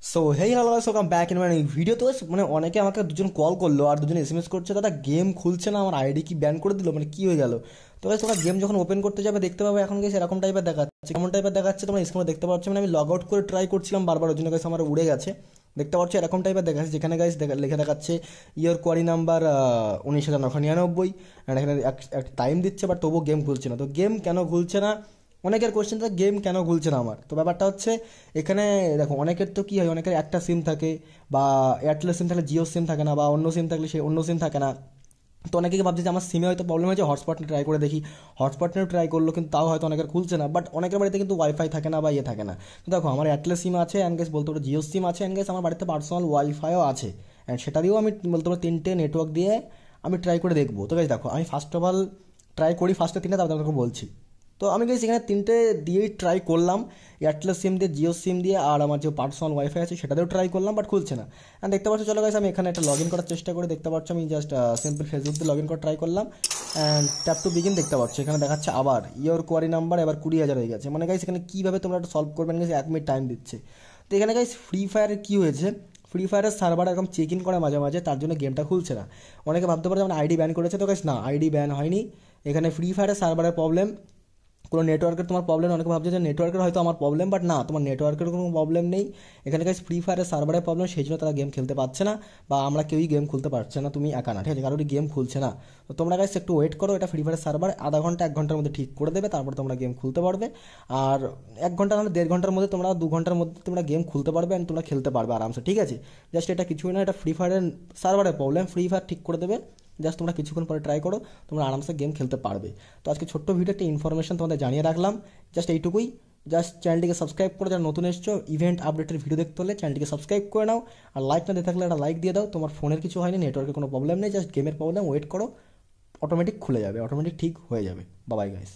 So hey hello guys, welcome back in my video. তো মানে অনেকে আমাকে দুজন কল করলো আর দুজন এসএমএস করছে, দাদা গেম খুলছে না, আমার আইডি কি ব্যান করে দিল, মানে কি হয়ে গেল। তো গাইস তোমরা গেম যখন ওপেন করতে যাবে দেখতে পাবে এখন গেছে এরকম টাইপের দেখাচ্ছে, কেমন টাইপের দেখাচ্ছে তোমরা স্ক্রিনে দেখতে পাচ্ছ। মানে আমি লগ আউট করে ট্রাই করছিলাম বারবার, ওই জন্য গাইস আমার উড়ে গেছে। দেখতে পাচ্ছ এরকম টাইপের দেখাচ্ছে, যেখানে গাইস লিখে দেখাচ্ছে ইয়ার কোয়ারি নাম্বার 19,999। আর এখানে একটা টাইম দিচ্ছে, বাট তবুও গেম খুলছে না। তো গেম কেন খুলছে না, অনেকের কোশ্চেনটা গেম কেন খুলছে না আমার। তো ব্যাপারটা হচ্ছে এখানে দেখো, অনেকের তো কী হয়, অনেকের একটা সিম থাকে, বা এয়ারটেলের সিম থাকলে জিও সিম থাকে না, বা অন্য সিম থাকলে সেই অন্য সিম থাকে না। তো অনেকে ভাবছে যে আমার সিমে হয়তো প্রবলেম হয়েছে, হটস্পট ট্রাই করে দেখি। হটস্পট নিয়েও ট্রাই করলো, কিন্তু তাও হয়তো অনেকের খুলছে না। বাট অনেকের বাড়িতে কিন্তু ওয়াইফাই থাকে না বা ইয়ে থাকে না। তো দেখো, আমার এয়ারটেলের সিম আছে অ্যান্ড গেস বলতে পারো জিও সিম আছে অ্যান্ড গেস আমার বাড়িতে পার্সোনাল ওয়াইফাইও আছে। অ্যান্ড সেটা দিয়েও আমি বলতে পারো তিনটে নেটওয়ার্ক দিয়ে আমি ট্রাই করে দেখবো। তো গাইস দেখো, আমি ফার্স্ট অফ অল ট্রাই করি ফার্স্টে তিনটে, তারপর তোমাকে বলছি। তো আমি গেছি এখানে তিনটে দিয়েই ট্রাই করলাম, এয়ারটেল সিম দিয়ে, জিও সিম দিয়ে, আর আমার যে পার্সোনাল ওয়াইফাই আছে সেটাতেও ট্রাই করলাম, বাট খুলছে না। অ্যান্ড দেখতে পাচ্ছ, চলো গাইস আমি এখানে একটা লগ ইন করার চেষ্টা করে দেখতে পাচ্ছ, আমি জাস্ট সিম্পল ফেসবুক দিয়ে লগ ইন করে ট্রাই করলাম। অ্যান্ড ট্যাপ টু বিগিন দেখতে পাচ্ছ, এখানে দেখাচ্ছে আবার ইয়োর কোয়ারি নাম্বার এবার 20,000 হয়ে গেছে। মানে গাইস এখানে কীভাবে তোমরা একটা সলভ করবেন গেছে, 1 মিনিট টাইম দিচ্ছে। তো এখানে গাইস ফ্রি ফায়ারের কী হয়েছে, ফ্রি ফায়ারের সার্ভার এরকম চেক ইন করে মাঝে মাঝে, তার জন্য গেমটা খুলছে না। অনেকে ভাবতে পারে যেমন আইডি ব্যান করেছে, তো গাইস না, আইডি ব্যান হয়নি। এখানে ফ্রি ফায়ারের সার্ভারের প্রবলেম, কোনো নেটওয়ার্কের তোমার প্রবলেম। অনেকে ভাবছে যে নেটওয়ার্কের হয়তো আমার প্রবলেম, বাট না, তোমার নেটওয়ার্কের কোনো প্রবলেম নেই। এখানে গাইস ফ্রি ফায়ারের সার্ভারের প্রবলেম, সেই জন্য তারা গেম খেলতে পারছে না, বা আমরা কেউই গেম খুলতে পারছে না, তুমি একা না, ঠিক আছে, কারোরই গেম খুলছে না। তো তোমরা গাইস একটু ওয়েট করো, এটা ফ্রি ফায়ারের সার্ভার আধা ঘন্টা 1 ঘন্টার মধ্যে ঠিক করে দেবে, তারপর তোমরা গেম খুলতে পারবে। আর 1 ঘন্টা নাহলে 1.5 ঘন্টার মধ্যে, তোমরা 2 ঘন্টার মধ্যে তোমরা গেম খুলতে পারবে অ্যান্ড তোমরা খেলতে পারবে আরামসে, ঠিক আছে। জাস্ট এটা কিছুই না, এটা ফ্রি ফায়ারের সার্ভারের প্রবলেম, ফ্রি ফায়ার ঠিক করে দেবে। জাস্ট তোমরা কিছুক্ষণ পরে ট্রাই করো, তোমরা আরামসে গেম খেলতে পারবে। তো আজকে ছোট্ট ভিডিও একটা ইনফরমেশন তোমাদের জানিয়ে রাখলাম, জাস্ট এইটুকুই। জাস্ট চ্যানেলটিকে সাবস্ক্রাইব করে, যারা নতুন এসছো ইভেন্ট আপডেটের ভিডিও দেখতে হলে চ্যানেলটিকে সাবস্ক্রাইব করে নাও। আর লাইক না দিয়ে থাকলে একটা লাইক দিয়ে দাও। তোমার ফোনের কিছু হয়নি, নেটওয়ার্কের কোনো প্রবলেম নেই, জাস্ট গেমের প্রবলেম, ওয়েট করো, অটোমেটিক খুলে যাবে, অটোমেটিক ঠিক হয়ে যাবে। Bye guys.